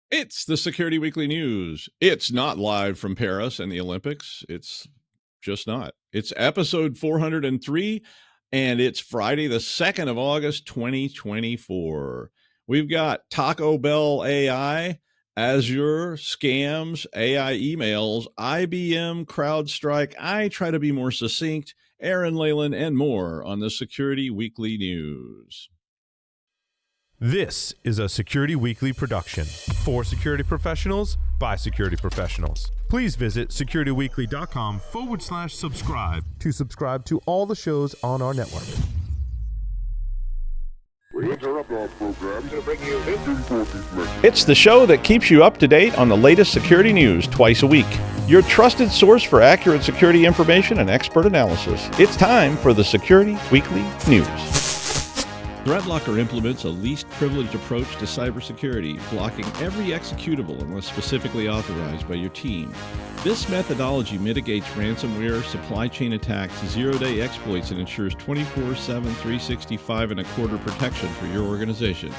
It's the Security Weekly News. It's not live from Paris and the Olympics. It's just not. It's episode 403, and it's Friday, the 2nd of August, 2024. We've got Taco Bell AI, Azure, scams, AI emails, IBM, Crowdstrike. I try to be more succinct, Aaran Leyland, and more on the Security Weekly News. This is a Security Weekly production for security professionals by security professionals. Please visit securityweekly.com/subscribe to subscribe to all the shows on our network. We interrupt our program to bring you this important message. It's the show that keeps you up to date on the latest security news twice a week. Your trusted source for accurate security information and expert analysis. It's time for the Security Weekly News. ThreatLocker implements a least privileged approach to cybersecurity, blocking every executable unless specifically authorized by your team. This methodology mitigates ransomware, supply chain attacks, zero-day exploits, and ensures 24/7, 365 and a quarter protection for your organization.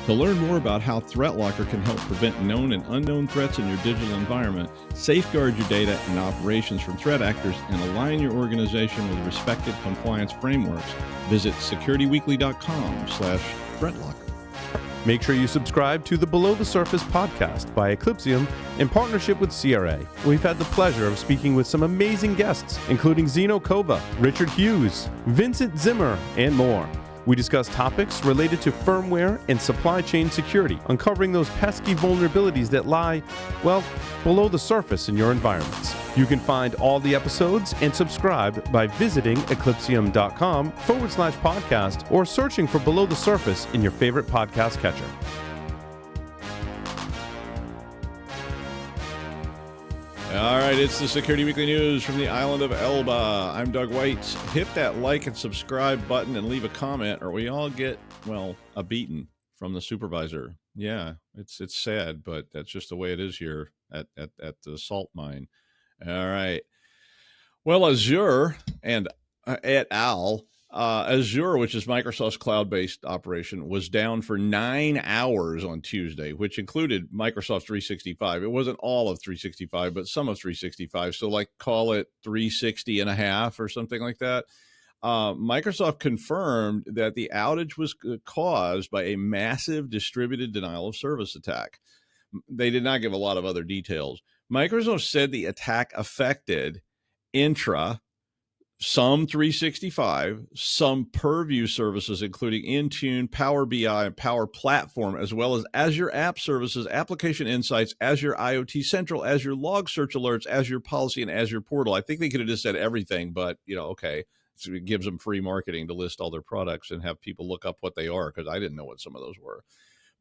To learn more about how ThreatLocker can help prevent known and unknown threats in your digital environment, safeguard your data and operations from threat actors, and align your organization with respected compliance frameworks, visit securityweekly.com/ThreatLocker. Make sure you subscribe to the Below the Surface podcast by Eclipsium in partnership with CRA. We've had the pleasure of speaking with some amazing guests, including Zeno Kova, Richard Hughes, Vincent Zimmer, and more. We discuss topics related to firmware and supply chain security, uncovering those pesky vulnerabilities that lie, well, below the surface in your environments. You can find all the episodes and subscribe by visiting eclipsium.com/podcast or searching for Below the Surface in your favorite podcast catcher. All right, it's the Security Weekly News from the island of Elba. I'm Doug White. Hit that like and subscribe button and leave a comment, or we all get, well, a beating from the supervisor. Yeah, it's sad, but that's just the way it is here at the salt mine. All right. Well, Azure and et al. Azure, which is Microsoft's cloud-based operation, was down for 9 hours on Tuesday, which included Microsoft 365. It wasn't all of 365, but some of 365. So like call it 360 and a half or something like that. Microsoft confirmed that the outage was caused by a massive distributed denial of service attack. They did not give a lot of other details. Microsoft said the attack affected Intra, some 365, some Purview services, including Intune, Power BI, and Power Platform, as well as Azure App Services, Application Insights, Azure IoT Central, Azure Log Search Alerts, Azure Policy, and Azure Portal. I think they could have just said everything, but, okay. So it gives them free marketing to list all their products and have people look up what they are, because I didn't know what some of those were.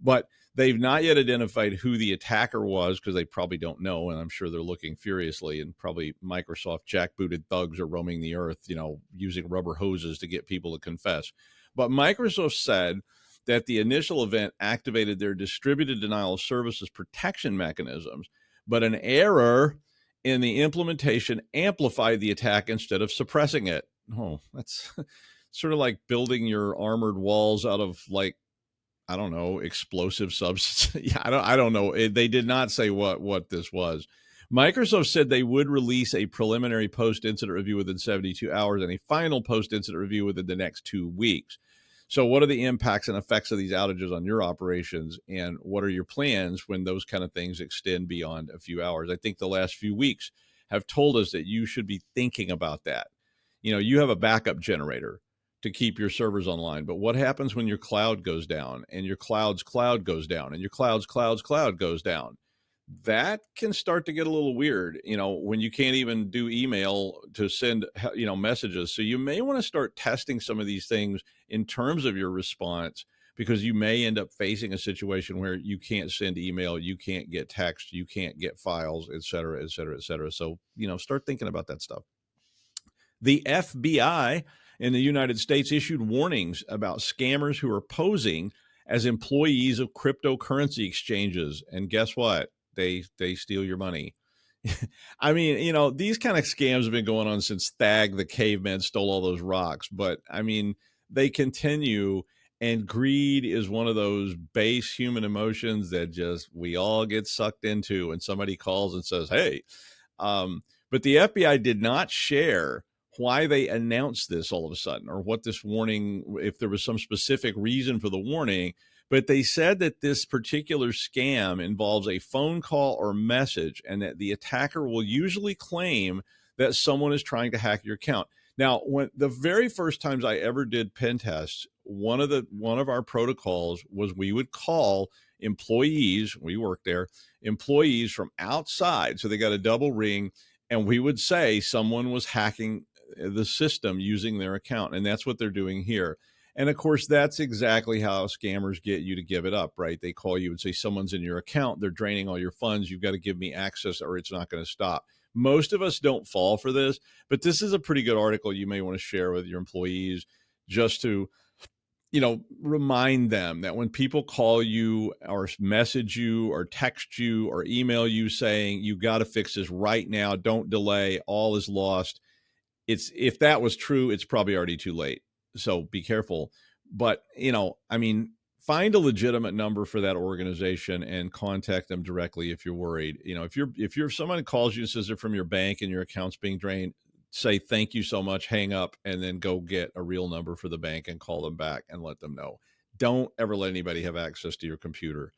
But they've not yet identified who the attacker was, because they probably don't know, and I'm sure they're looking furiously, and probably Microsoft jackbooted thugs are roaming the earth, using rubber hoses to get people to confess. But Microsoft said that the initial event activated their distributed denial of services protection mechanisms, but an error in the implementation amplified the attack instead of suppressing it. Oh, that's sort of like building your armored walls out of, like, I don't know, explosive substance. Yeah, I don't know. They did not say what this was. Microsoft said they would release a preliminary post-incident review within 72 hours and a final post-incident review within the next 2 weeks. So what are the impacts and effects of these outages on your operations, and what are your plans when those kind of things extend beyond a few hours? I think the last few weeks have told us that you should be thinking about that. You have a backup generator to keep your servers online. But what happens when your cloud goes down, and your cloud's cloud goes down, and your cloud's cloud goes down? That can start to get a little weird, when you can't even do email to send, messages. So you may want to start testing some of these things in terms of your response, because you may end up facing a situation where you can't send email, you can't get text, you can't get files, et cetera, et cetera, et cetera. So, start thinking about that stuff. The FBI in the United States issued warnings about scammers who are posing as employees of cryptocurrency exchanges. And guess what? They steal your money. I mean, these kind of scams have been going on since Thag the caveman stole all those rocks. But, they continue. And greed is one of those base human emotions that just we all get sucked into when somebody calls and says, hey, but the FBI did not share why they announced this all of a sudden or what this warning, if there was some specific reason for the warning. But they said that this particular scam involves a phone call or message and that the attacker will usually claim that someone is trying to hack your account. Now, when the very first times I ever did pen tests, one of our protocols was we would call employees, we worked there, employees from outside. So they got a double ring, and we would say someone was hacking the system using their account. And that's what they're doing here. And of course, that's exactly how scammers get you to give it up, right? They call you and say, someone's in your account. They're draining all your funds. You've got to give me access or it's not going to stop. Most of us don't fall for this, but this is a pretty good article you may want to share with your employees just to, remind them that when people call you or message you or text you or email you saying, you got to fix this right now, don't delay, all is lost. If that was true, it's probably already too late. So be careful. But, find a legitimate number for that organization and contact them directly if you're worried. If someone calls you and says they're from your bank and your account's being drained, say thank you so much, hang up, and then go get a real number for the bank and call them back and let them know. Don't ever let anybody have access to your computer,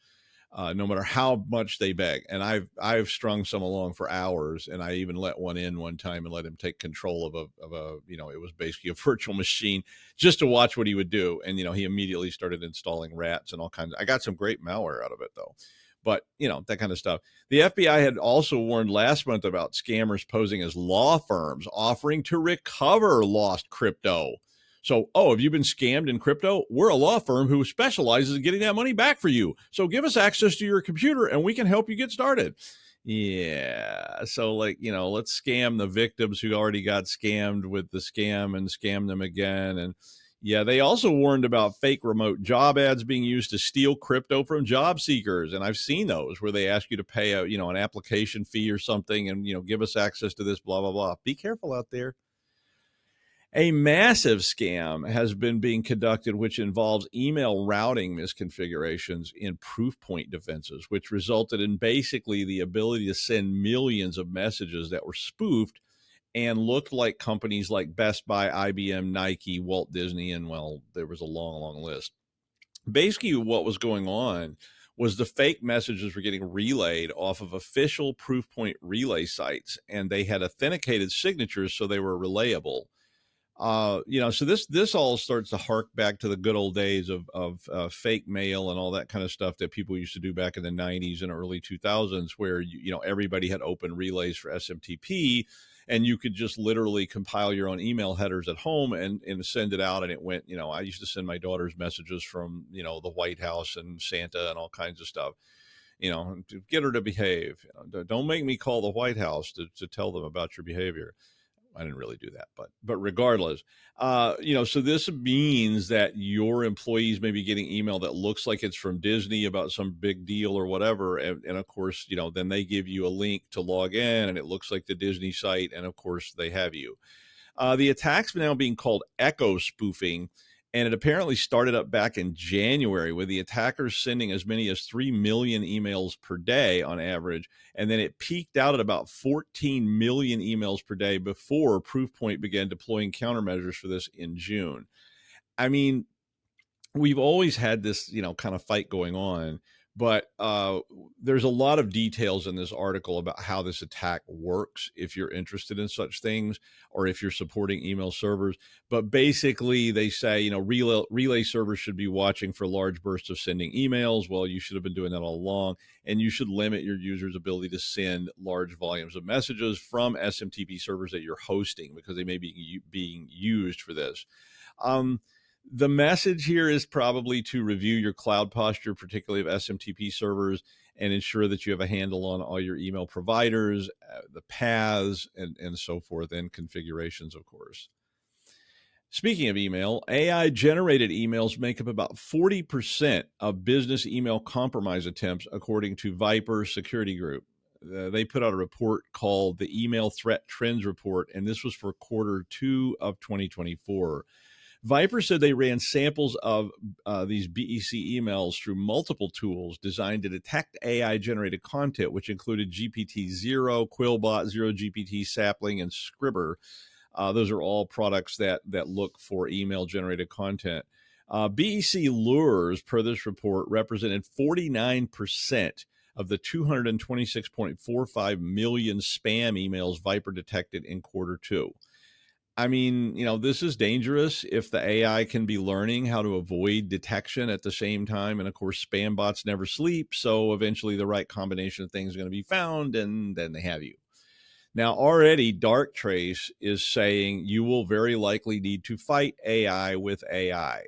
no matter how much they beg. And I've strung some along for hours, and I even let one in one time and let him take control of a it was basically a virtual machine just to watch what he would do. And he immediately started installing rats and all kinds. I got some great malware out of it though. But, that kind of stuff. The FBI had also warned last month about scammers posing as law firms offering to recover lost crypto. So, have you been scammed in crypto? We're a law firm who specializes in getting that money back for you. So give us access to your computer and we can help you get started. Yeah. So let's scam the victims who already got scammed with the scam and scam them again. And yeah, they also warned about fake remote job ads being used to steal crypto from job seekers. And I've seen those where they ask you to pay an application fee or something and, give us access to this, blah, blah, blah. Be careful out there. A massive scam has been being conducted, which involves email routing misconfigurations in Proofpoint defenses, which resulted in basically the ability to send millions of messages that were spoofed and looked like companies like Best Buy, IBM, Nike, Walt Disney, and there was a long, long list. Basically, what was going on was the fake messages were getting relayed off of official Proofpoint relay sites, and they had authenticated signatures, so they were relayable. So this all starts to hark back to the good old days of fake mail and all that kind of stuff that people used to do back in the 90s and early 2000s, where everybody had open relays for SMTP, and you could just literally compile your own email headers at home and send it out. And it went, I used to send my daughter's messages from the White House and Santa and all kinds of stuff, to get her to behave. Don't make me call the White House to tell them about your behavior. I didn't really do that, but regardless, so this means that your employees may be getting email that looks like it's from Disney about some big deal or whatever. And of course, then they give you a link to log in and it looks like the Disney site. And of course they have you. The attack's now being called echo spoofing. And it apparently started up back in January with the attackers sending as many as 3 million emails per day on average. And then it peaked out at about 14 million emails per day before Proofpoint began deploying countermeasures for this in June. I mean, we've always had this, kind of fight going on, but there's a lot of details in this article about how this attack works if you're interested in such things or if you're supporting email servers. But basically they say, relay servers should be watching for large bursts of sending emails. Well, you should have been doing that all along, and you should limit your users' ability to send large volumes of messages from SMTP servers that you're hosting because they may be being used for this. The message here is probably to review your cloud posture, particularly of SMTP servers, and ensure that you have a handle on all your email providers, the paths, and so forth, and configurations, of course. Speaking of email, AI-generated emails make up about 40% of business email compromise attempts, according to Viper Security Group. They put out a report called the Email Threat Trends Report, and this was for quarter 2 of 2024. Viper said they ran samples of these BEC emails through multiple tools designed to detect AI-generated content, which included GPT-0, Quillbot, Zero GPT, Sapling, and Scribber. Those are all products that look for email-generated content. BEC lures, per this report, represented 49% of the 226.45 million spam emails Viper detected in quarter two. I mean, this is dangerous if the AI can be learning how to avoid detection at the same time. And of course, spam bots never sleep. So eventually the right combination of things is going to be found, and then they have you. Now, already Darktrace is saying you will very likely need to fight AI with AI.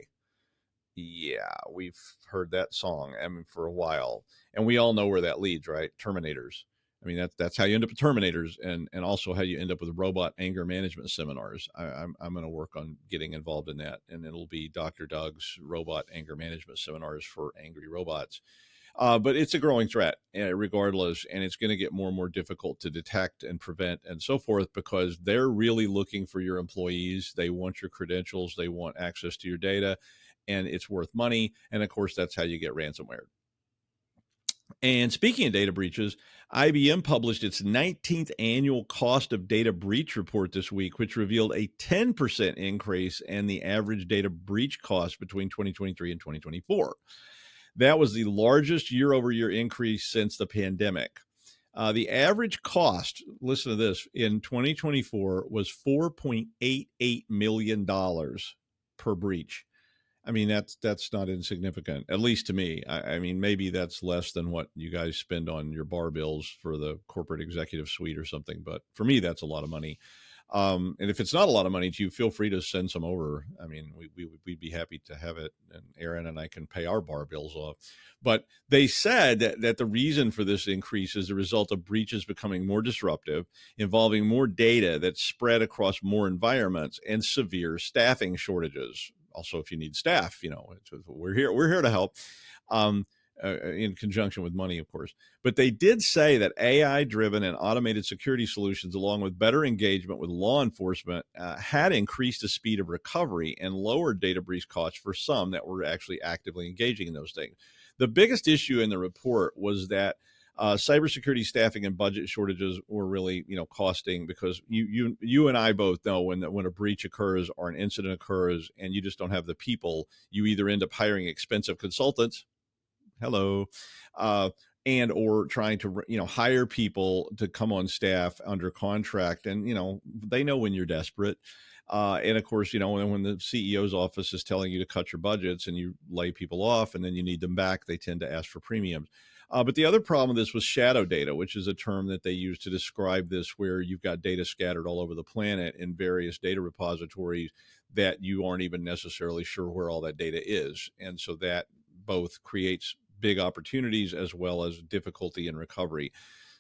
Yeah, we've heard that song, for a while. And we all know where that leads, right? Terminators. I mean, that's how you end up with Terminators, and also how you end up with robot anger management seminars. I'm going to work on getting involved in that, and it'll be Dr. Doug's robot anger management seminars for angry robots. But it's a growing threat, regardless, and it's going to get more and more difficult to detect and prevent and so forth, because they're really looking for your employees. They want your credentials. They want access to your data, and it's worth money. And of course, that's how you get ransomware. And speaking of data breaches, IBM published its 19th annual cost of data breach report this week, which revealed a 10% increase in the average data breach cost between 2023 and 2024. That was the largest year-over-year increase since the pandemic. The average cost, listen to this, in 2024 was $4.88 million per breach. I mean, that's not insignificant, at least to me. I mean, maybe that's less than what you guys spend on your bar bills for the corporate executive suite or something. But for me, that's a lot of money. And if it's not a lot of money to you, feel free to send some over. I mean, we'd be happy to have it, and Aaron and I can pay our bar bills off. But they said that the reason for this increase is the result of breaches becoming more disruptive, involving more data that's spread across more environments, and severe staffing shortages. Also, if you need staff, we're here to help. In conjunction with money, of course. But they did say that AI-driven and automated security solutions, along with better engagement with law enforcement, had increased the speed of recovery and lowered data breach costs for some that were actually actively engaging in those things. The biggest issue in the report was that cybersecurity staffing and budget shortages were really, costing, because you and I both know when a breach occurs or an incident occurs and you just don't have the people, you either end up hiring expensive consultants. Hello. And or trying to, hire people to come on staff under contract. And, they know when you're desperate. And of course, when the CEO's office is telling you to cut your budgets and you lay people off and then you need them back, they tend to ask for premiums. But the other problem with this was shadow data, which is a term that they use to describe this, where you've got data scattered all over the planet in various data repositories that you aren't even necessarily sure where all that data is. And so that both creates big opportunities as well as difficulty in recovery.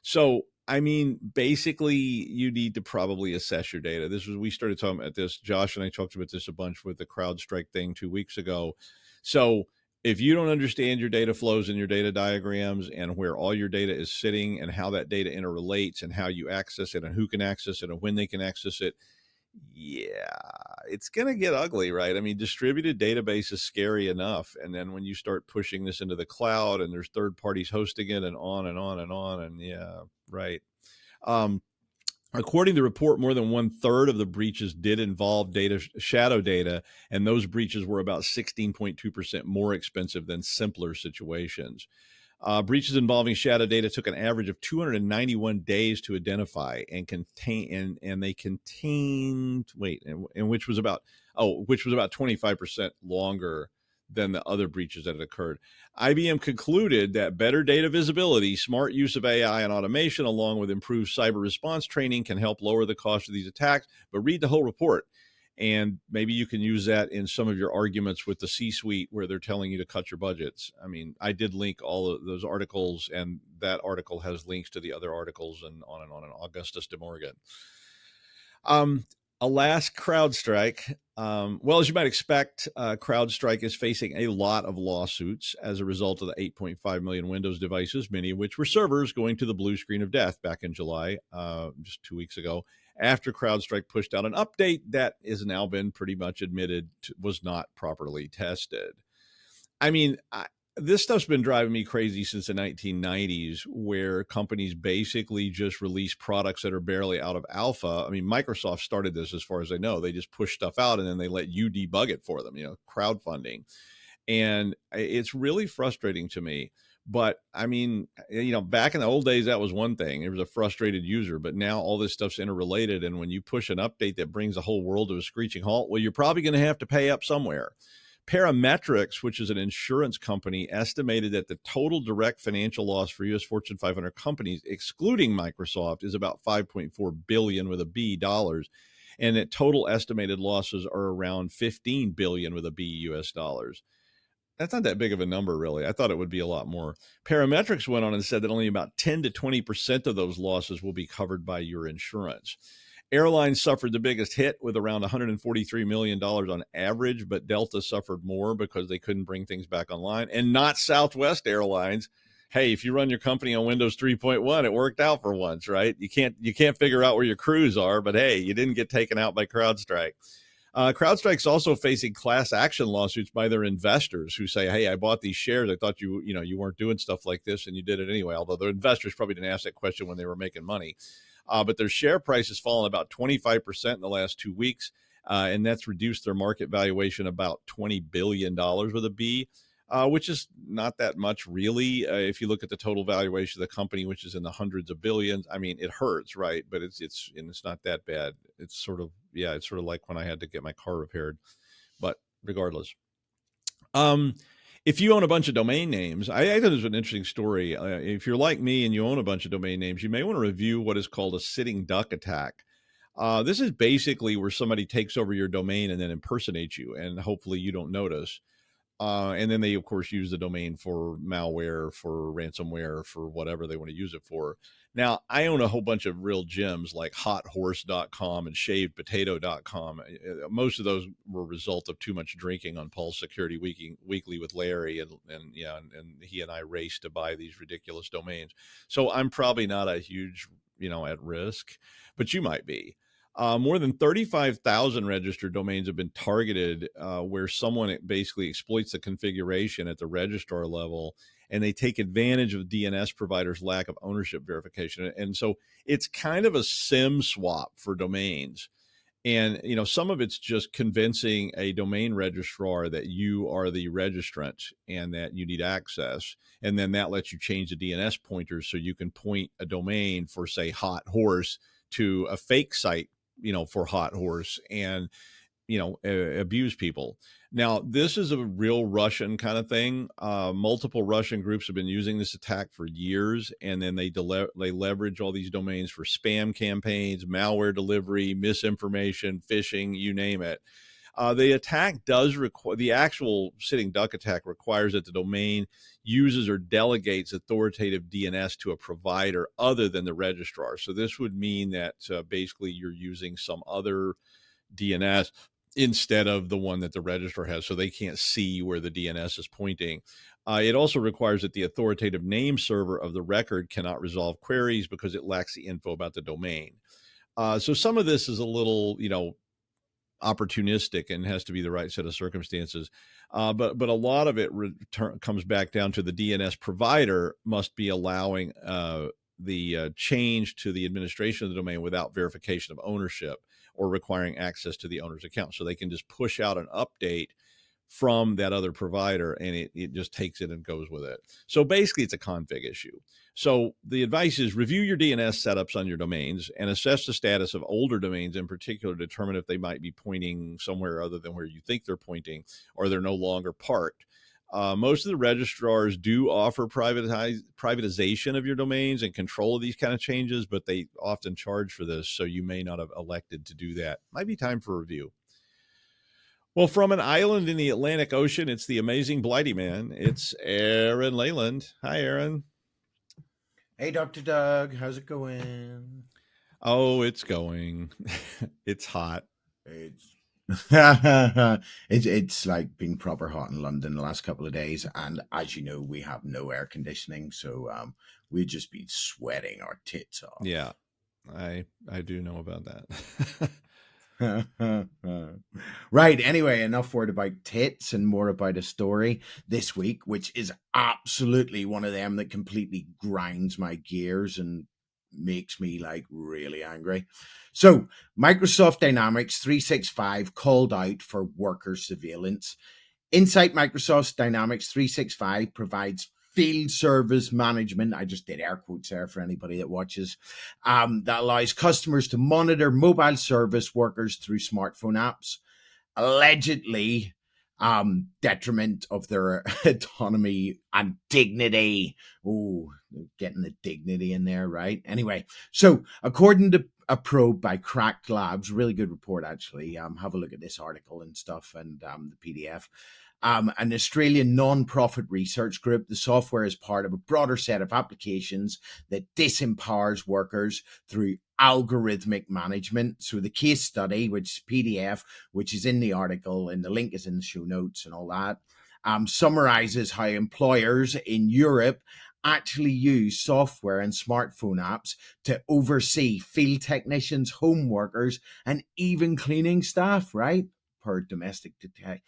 So, I mean, basically, you need to probably assess your data. We started talking about this. Josh and I talked about this a bunch with the CrowdStrike thing 2 weeks ago. So if you don't understand your data flows and your data diagrams and where all your data is sitting and how that data interrelates and how you access it and who can access it and when they can access it, yeah, it's going to get ugly, right? I mean, distributed database is scary enough. And then when you start pushing this into the cloud and there's third parties hosting it and on and on and on. And yeah, right. According to the report, more than 1/3 of the breaches did involve shadow data, and those breaches were about 16.2% more expensive than simpler situations. Breaches involving shadow data took an average of 291 days to identify and contain, and they contained, which was about 25% longer than the other breaches that had occurred. IBM concluded that better data visibility, smart use of AI and automation, along with improved cyber response training, can help lower the cost of these attacks. But read the whole report. And maybe you can use that in some of your arguments with the C-suite where they're telling you to cut your budgets. I mean, I did link all of those articles, and that article has links to the other articles and on, and Augustus de Morgan. Alas, CrowdStrike. Well, as you might expect, CrowdStrike is facing a lot of lawsuits as a result of the 8.5 million Windows devices, many of which were servers going to the blue screen of death back in July, just 2 weeks ago. after CrowdStrike pushed out an update that has now been pretty much admitted was not properly tested. I mean, this stuff's been driving me crazy since the 1990s, where companies basically just release products that are barely out of alpha. I mean, Microsoft started this, as far as I know. They just push stuff out and then they let you debug it for them, crowdfunding. And it's really frustrating to me. But I mean, back in the old days, that was one thing. It was a frustrated user, but now all this stuff's interrelated. And when you push an update that brings the whole world to a screeching halt, well, you're probably going to have to pay up somewhere. Parametrics, which is an insurance company, estimated that the total direct financial loss for U.S. Fortune 500 companies, excluding Microsoft, is about $5.4 billion with a B dollars, and that total estimated losses are around $15 billion with a B US dollars. That's not that big of a number, really. I thought it would be a lot more. Parametrics went on and said that only about 10 to 20% of those losses will be covered by your insurance. Airlines suffered the biggest hit with around $143 million on average, but Delta suffered more because they couldn't bring things back online, and not Southwest Airlines. Hey, if you run your company on Windows 3.1, it worked out for once, right? You can't figure out where your crews are, but hey, you didn't get taken out by CrowdStrike. CrowdStrike's also facing class action lawsuits by their investors who say, hey, I bought these shares. I thought you weren't doing stuff like this, and you did it anyway, although their investors probably didn't ask that question when they were making money. But their share price has fallen about 25% in the last 2 weeks, and that's reduced their market valuation about $20 billion with a B, which is not that much, really. If you look at the total valuation of the company, which is in the hundreds of billions, I mean, it hurts, right? But it's not that bad. It's sort of like when I had to get my car repaired. But regardless. If you own a bunch of domain names, I thought it was an interesting story. If you're like me and you own a bunch of domain names, you may want to review what is called a sitting duck attack. This is basically where somebody takes over your domain and then impersonates you, and hopefully you don't notice. And then they, of course, use the domain for malware, for ransomware, for whatever they want to use it for. Now, I own a whole bunch of real gems like hothorse.com and shavedpotato.com. Most of those were a result of too much drinking on Paul's Security Weekly with Larry. And he and I raced to buy these ridiculous domains. So I'm probably not a huge, at risk, but you might be. More than 35,000 registered domains have been targeted where someone basically exploits the configuration at the registrar level, and they take advantage of DNS providers' lack of ownership verification. And so it's kind of a SIM swap for domains. And, some of it's just convincing a domain registrar that you are the registrant and that you need access. And then that lets you change the DNS pointers so you can point a domain for, say, Hot Horse to a fake site, for Hot Horse, and, abuse people. Now, this is a real Russian kind of thing. Multiple Russian groups have been using this attack for years, and then they leverage all these domains for spam campaigns, malware delivery, misinformation, phishing, you name it. The attack does require, the actual sitting duck attack requires that the domain uses or delegates authoritative DNS to a provider other than the registrar. So this would mean that basically you're using some other DNS instead of the one that the registrar has, so they can't see where the DNS is pointing. It also requires that the authoritative name server of the record cannot resolve queries because it lacks the info about the domain. So some of this is a little, opportunistic and has to be the right set of circumstances. But a lot of it comes back down to the DNS provider must be allowing the change to the administration of the domain without verification of ownership or requiring access to the owner's account. So they can just push out an update from that other provider, and it just takes it and goes with it. So basically it's a config issue. So the advice is review your DNS setups on your domains and assess the status of older domains in particular to determine if they might be pointing somewhere other than where you think they're pointing, or they're no longer parked. Most of the registrars do offer privatization of your domains and control of these kind of changes, but they often charge for this, so you may not have elected to do that. Might be time for review. Well, from an island in the Atlantic Ocean, it's the amazing Blighty Man. It's Aaran Leyland. Hi, Aaron. Hey, Dr. Doug. How's it going? Oh, it's going. It's hot. It's like being proper hot in London the last couple of days, and as you know, we have no air conditioning, so we'd just be sweating our tits off. Yeah. I do know about that. Right. Anyway, enough word about tits and more about a story this week, which is absolutely one of them that completely grinds my gears and makes me like really angry. So, Microsoft Dynamics 365 called out for worker surveillance. Inside Microsoft Dynamics 365 provides field service management. I just did air quotes there for anybody that watches. That allows customers to monitor mobile service workers through smartphone apps, allegedly detriment of their autonomy and dignity. Oh, getting the dignity in there, right? Anyway, so according to a probe by Cracked Labs, really good report actually. Have a look at this article and stuff and the PDF. An Australian non-profit research group. The software is part of a broader set of applications that disempowers workers through algorithmic management. So the case study, which is PDF, which is in the article, and the link is in the show notes and all that, summarizes how employers in Europe actually use software and smartphone apps to oversee field technicians, home workers, and even cleaning staff, right? Per domestic detect.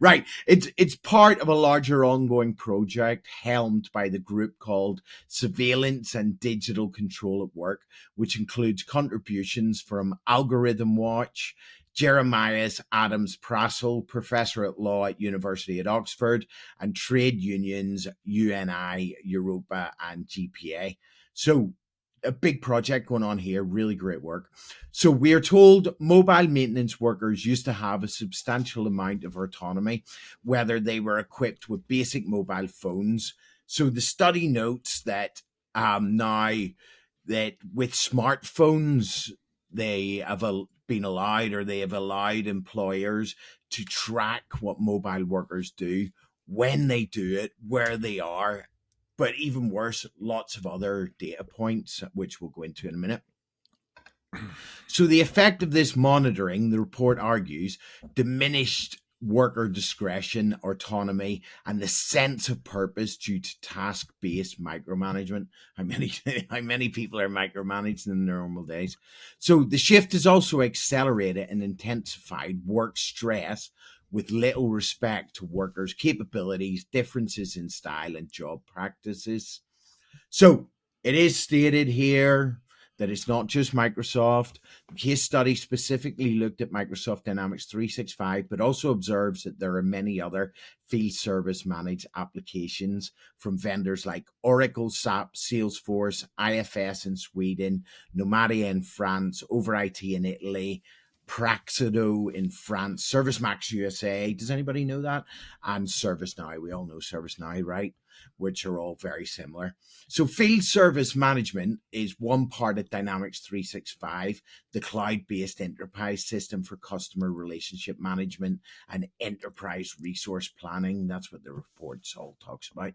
Right. It's part of a larger ongoing project helmed by the group called Surveillance and Digital Control at Work, which includes contributions from Algorithm Watch, Jeremias Adams Prassel, professor at law at University of Oxford, and trade unions UNI, Europa, and GPA. So a big project going on here, really great work. So we are told mobile maintenance workers used to have a substantial amount of autonomy, whether they were equipped with basic mobile phones. So the study notes that now that with smartphones, they have been allowed, or they have allowed employers to track what mobile workers do, when they do it, where they are, but even worse, lots of other data points, which we'll go into in a minute. So the effect of this monitoring, the report argues, diminished worker discretion, autonomy, and the sense of purpose due to task-based micromanagement. How many people are micromanaged in their normal days? So the shift has also accelerated and intensified work stress with little respect to workers' capabilities, differences in style, and job practices. So it is stated here that it's not just Microsoft. The case study specifically looked at Microsoft Dynamics 365, but also observes that there are many other field service managed applications from vendors like Oracle, SAP, Salesforce, IFS in Sweden, Nomadia in France, OverIT in Italy, Praxido in France, ServiceMax USA. Does anybody know that? And ServiceNow. We all know ServiceNow, right? Which are all very similar. So field service management is one part of Dynamics 365, the cloud-based enterprise system for customer relationship management and enterprise resource planning. That's what the report all talks about.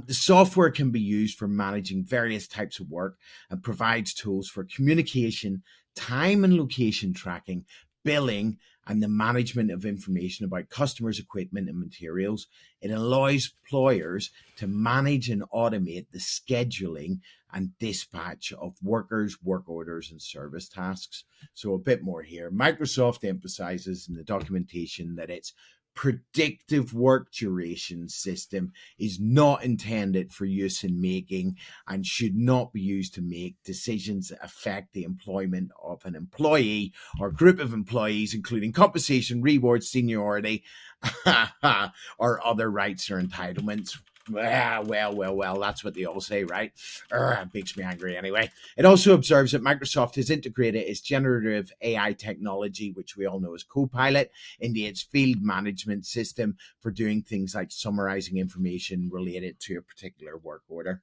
The software can be used for managing various types of work and provides tools for communication, time and location tracking, billing, and the management of information about customers' equipment and materials. It allows employers to manage and automate the scheduling and dispatch of workers, work orders, and service tasks. So a bit more here. Microsoft emphasizes in the documentation that its predictive work duration system is not intended for use in making and should not be used to make decisions that affect the employment of an employee or group of employees, including compensation, rewards, seniority, or other rights or entitlements. Well, that's what they all say, right? It makes me angry anyway. It also observes that Microsoft has integrated its generative AI technology, which we all know as Copilot, into its field management system for doing things like summarizing information related to a particular work order.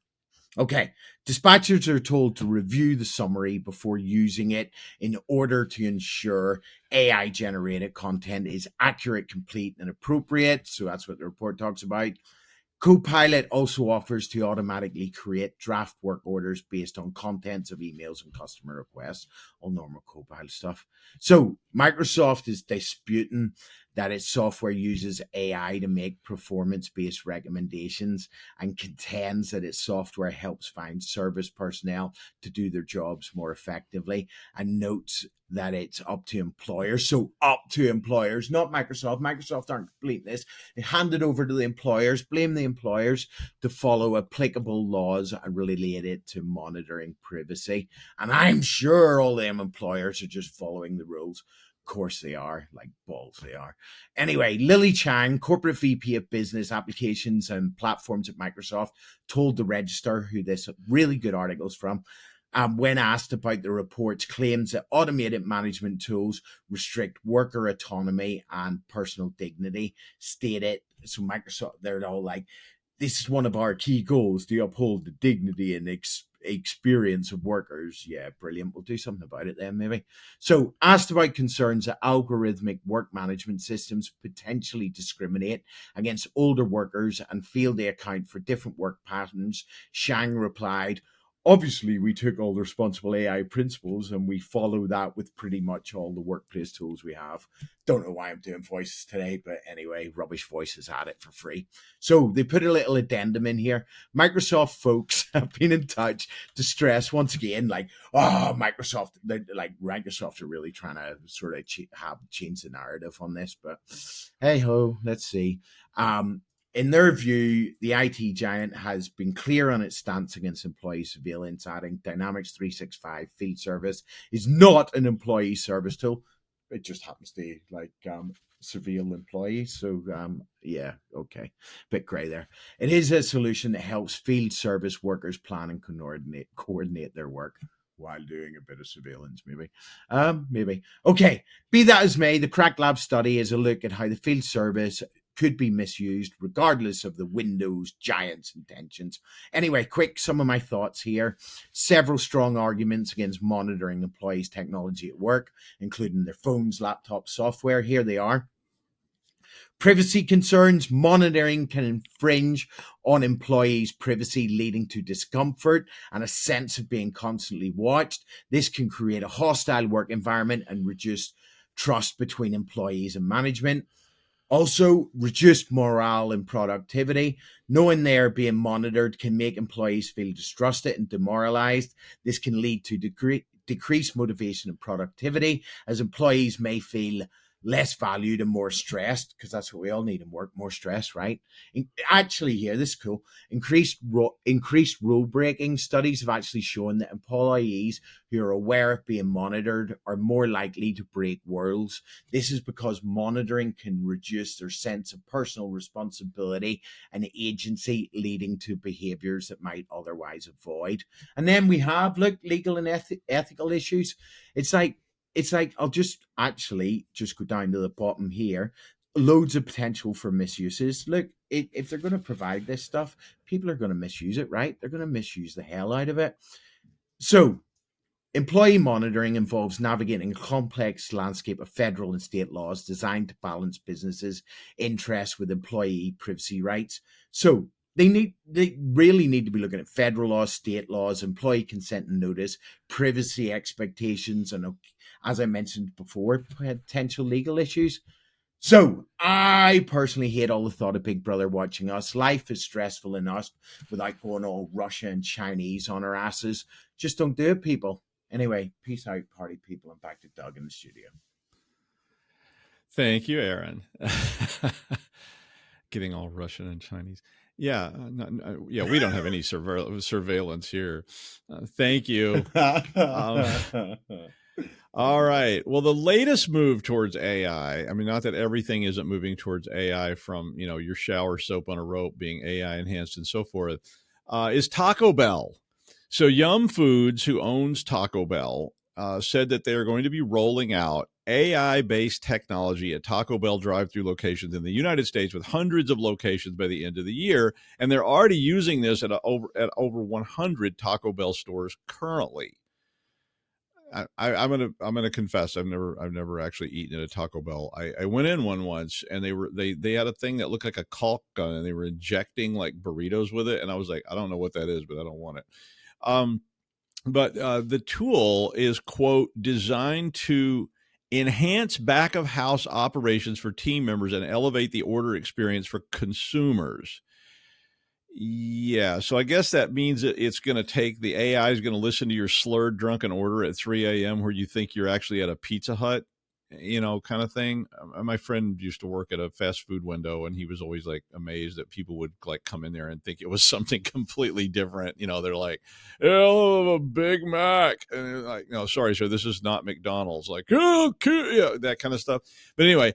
Okay, dispatchers are told to review the summary before using it in order to ensure AI-generated content is accurate, complete, and appropriate. So that's what the report talks about. Copilot also offers to automatically create draft work orders based on contents of emails and customer requests, all normal Copilot stuff. So Microsoft is disputing that its software uses AI to make performance-based recommendations and contends that its software helps find service personnel to do their jobs more effectively, and notes that it's up to employers. So up to employers, not Microsoft. Microsoft aren't completing this. They hand it over to the employers, blame the employers to follow applicable laws and relate it to monitoring privacy. And I'm sure all them employers are just following the rules. Of course they are, like balls they are. Anyway, Lily Chang, corporate VP of business applications and platforms at Microsoft, told the Register, who this really good article is from, when asked about the report's claims that automated management tools restrict worker autonomy and personal dignity, stated, so Microsoft, they're all like, this is one of our key goals, to uphold the dignity and experience of workers. Yeah, brilliant. We'll do something about it then, maybe. So, asked about concerns that algorithmic work management systems potentially discriminate against older workers and fail to account for different work patterns, Shang replied, obviously, we took all the responsible AI principles and we follow that with pretty much all the workplace tools we have. Don't know why I'm doing voices today, but anyway, rubbish voices had it for free. So they put a little addendum in here. Microsoft folks have been in touch to stress once again, like, Microsoft are really trying to sort of change the narrative on this, but hey ho, let's see. In their view, the IT giant has been clear on its stance against employee surveillance, adding Dynamics 365 Field Service is not an employee service tool. It just happens to surveil employees. So, yeah, okay. Bit grey there. It is a solution that helps field service workers plan and coordinate their work while doing a bit of surveillance, maybe. Maybe. Okay, be that as may, the Crack Lab study is a look at how the field service could be misused regardless of the Windows giant's intentions. Anyway, some of my thoughts here. Several strong arguments against monitoring employees' technology at work, including their phones, laptops, software. Here they are. Privacy concerns. Monitoring can infringe on employees' privacy, leading to discomfort and a sense of being constantly watched. This can create a hostile work environment and reduce trust between employees and management. Also, reduced morale and productivity. Knowing they're being monitored can make employees feel distrusted and demoralized. This can lead to decreased motivation and productivity, as employees may feel less valued and more stressed, because that's what we all need in work, more stress, right? Actually, here, this is cool. Increased rule breaking. Studies have actually shown that employees who are aware of being monitored are more likely to break rules. This is because monitoring can reduce their sense of personal responsibility and agency, leading to behaviors that might otherwise avoid. And then we have, legal and ethical issues. It's like, I'll just go down to the bottom here. Loads of potential for misuses. Look, if they're going to provide this stuff, people are going to misuse it, right? They're going to misuse the hell out of it. So, employee monitoring involves navigating a complex landscape of federal and state laws designed to balance businesses' interests with employee privacy rights. So, they really need to be looking at federal laws, state laws, employee consent and notice, privacy expectations, and, as I mentioned before, potential legal issues. So I personally hate all the thought of Big Brother watching us. Life is stressful enough without going all Russia and Chinese on our asses. Just don't do it, people. Anyway, peace out, party people. I'm back to Doug in the studio. Thank you, Aaron. Getting all Russian and Chinese. Yeah, we don't have any surveillance here. Thank you. All right. Well, the latest move towards AI, I mean, not that everything isn't moving towards AI, from, your shower soap on a rope being AI enhanced and so forth, is Taco Bell. So Yum Foods, who owns Taco Bell, said that they are going to be rolling out AI-based technology at Taco Bell drive-through locations in the United States, with hundreds of locations by the end of the year. And they're already using this at over 100 Taco Bell stores currently. I'm gonna confess, I've never actually eaten at a Taco Bell. I went in one once, and they had a thing that looked like a caulk gun, and they were injecting like burritos with it, and I was like, I don't know what that is, but I don't want it. But the tool is, quote, designed to enhance back of house operations for team members and elevate the order experience for consumers. Yeah, so I guess that means that it's going to take, the AI is going to listen to your slurred drunken order at 3 a.m. where you think you're actually at a Pizza Hut, kind of thing. My friend used to work at a fast food window, and he was always like amazed that people would like come in there and think it was something completely different. They're like, "Oh, a Big Mac," and they're like, "No, sorry, sir, this is not McDonald's." Like, "Oh, yeah," that kind of stuff. But anyway,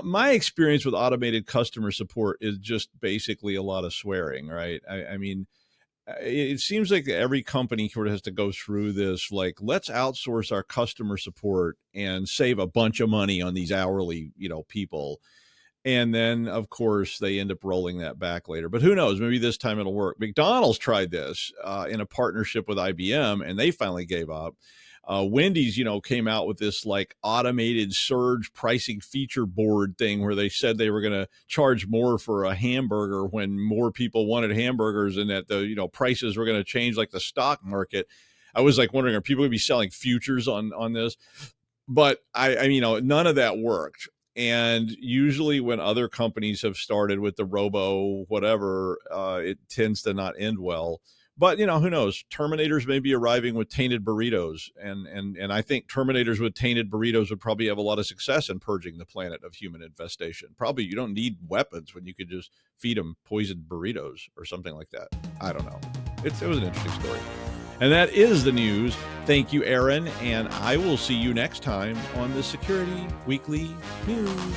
my experience with automated customer support is just basically a lot of swearing, right? I mean, it seems like every company sort of has to go through this, like, let's outsource our customer support and save a bunch of money on these hourly, people. And then, of course, they end up rolling that back later. But who knows? Maybe this time it'll work. McDonald's tried this in a partnership with IBM, and they finally gave up. Wendy's, came out with this like automated surge pricing feature board thing where they said they were going to charge more for a hamburger when more people wanted hamburgers, and that the, prices were going to change like the stock market. I was like wondering, are people going to be selling futures on this? But I none of that worked. And usually when other companies have started with the robo whatever, it tends to not end well. But, who knows? Terminators may be arriving with tainted burritos. And I think Terminators with tainted burritos would probably have a lot of success in purging the planet of human infestation. Probably you don't need weapons when you could just feed them poisoned burritos or something like that. I don't know. It was an interesting story. And that is the news. Thank you, Aaron. And I will see you next time on the Security Weekly News.